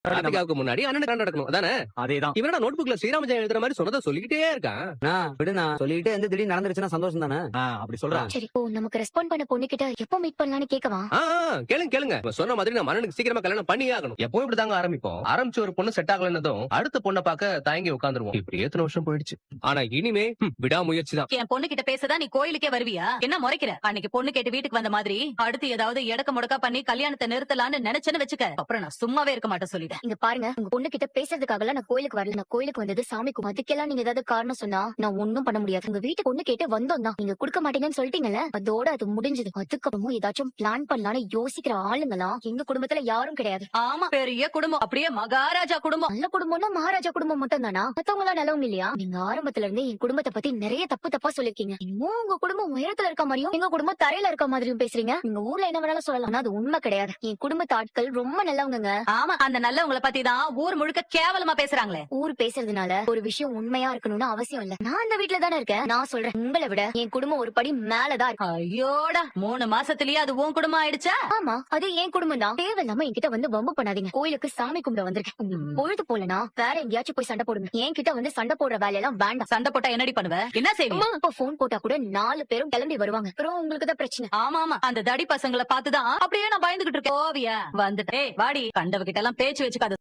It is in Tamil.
கார்த்திகாவுக்கு முன்னாடி அண்ணனுக்கு நடக்கணும் அதானே? அதேதான். இவனடா நோட்புக்ல ஸ்ரீராம ஜெயம் எழுதுற மாதிரி சொன்னதை சொல்லிக்கிட்டே இருக்கான். விடுண்ணா சொல்லிட்டு எந்த திடீர்னு நடந்துருச்சுன்னா சந்தோஷம் தானே. அப்படி சொல்றான். சரி இப்போ நமக்கு ரெஸ்பாண்ட் பண்ண பொண்ணு கிட்ட எப்போ மீட் பண்ணலாம்னு கேட்கவா? கேளுங்க இவன் சொன்ன மாதிரி நம்ம அண்ணனுக்கு சீக்கிரமா கல்யாணம் பண்ணியே ஆகணும். எப்பவும் இப்படிதாங்க ஆரம்பிப்போம். ஆரம்பிச்சு ஒரு பொண்ணு செட் ஆகலன்னதும் அடுத்த பொண்ணை பார்க்க தயங்கி உட்காந்துருவோம். இப்படி எத்தனை வருஷம் போயிடுச்சு. ஆனா இனிமே விடாமுயற்சி தான். என் பொண்ணு கிட்ட பேசதான் நீ கோயிலுக்கே வருவியா? என்ன முறைக்கிற? அன்னைக்கு பொண்ணு கேட்டு வீட்டுக்கு வந்த மாதிரி அடுத்து ஏதாவது எடக்க முடக்கா பண்ணி கல்யாணத்தை நிறுத்தலான்னு நினைச்சேன்னு வச்சுக்க, அப்புறம் நான் சும்மாவே இருக்க மாட்டேன் சொல்லிட்டேன். இங்க பாருங்க, உங்க பொண்ணு கிட்ட பேசுறதுக்காக நான் கோயிலுக்கு வரல. நான் கோயிலுக்கு வந்தது சாமிக்கு. அதுக்கெல்லாம் நீங்க ஏதாவது காரணம் சொன்னா நான் ஒண்ணும் பண்ண முடியாது. உங்க வீட்டு பொண்ணு கேட்டு வந்தோம் தான், நீங்க கொடுக்க மாட்டீங்கன்னு சொல்லிட்டீங்கல்ல, அதோட அது முடிஞ்சது. அதுக்கப்புறமும் ஏதாச்சும் பிளான் பண்ணலாம்னு யோசிக்கிற ஆளுங்களாம் எங்க குடும்பத்துல யாரும் கிடையாது. ஆமா, பெரிய குடும்பம், அப்படியே மகாராஜா குடும்பம். நல்ல குடும்பம்னா மகாராஜா குடும்பம் மட்டும் தானா? மத்தவங்க எல்லாம் நல்லவங்க இல்லையா? நீங்க ஆரம்பத்துல இருந்து என் குடும்பத்தை பத்தி நிறைய தப்பா சொல்லிருக்கீங்க. இன்னும் உங்க குடும்பம் உயரத்துல இருக்க மாதிரியும் எங்க குடும்பம் தரையில இருக்க மாதிரியும் பேசுறீங்க. நீங்க ஊர்ல என்ன வேணாலும் சொல்லலாம், ஆனா அது உண்மை கிடையாது. என் குடும்பத்து ஆட்கள் ரொம்ப நல்லவங்க. ஆமா, அந்த நல்லவங்களை பத்தி தான் ஊர் முழுக்க கேவலமா பேசுறாங்களே. ஊர் பேசுறதுனால ஒரு விஷயம் உண்மையா இருக்கணும்னு அவசியம் இல்ல. நான் அந்த வீட்டுல தானே இருக்கேன். நான் சொல்றேன், உங்களை விட என் குடும்பம் ஒரு படி மேலதான் இருக்கு. ஐயோடா, 3 மாசத்துலயே அது உன் குடும்பம் ஆயிடுச்சா? ஆமா, அது என் குடும்பம் தான். தேவையில்லாம என்கிட்ட வந்து வம்பு பண்ணாதீங்க. கோயிலுக்கு சாமி கும்பிட வந்திருக்கேன். பொழுது போலனா வேற எங்கேயாச்சும் போய் சண்டை போடுங்க. என்கிட்ட வந்து சண்டை போடுற வேலையெல்லாம் வேண்டாம். சண்டை போட்டா என்னடி பண்ணுவ? என்ன செய்வீங்க? இப்ப போன் போட்டா கூட 4 பேரும் கிளம்பி வருவாங்க. அப்புறம் உங்களுக்கு தான் பிரச்சனை. ஆமா, அந்த தடி பசங்களை பார்த்துதான் அப்படியே நான் பயந்துகிட்டு இருக்கேன். ஓவியா வந்துட்டே வாடி, கண்டவகிட்ட எல்லாம் பேச்சு வச்சுக்காத.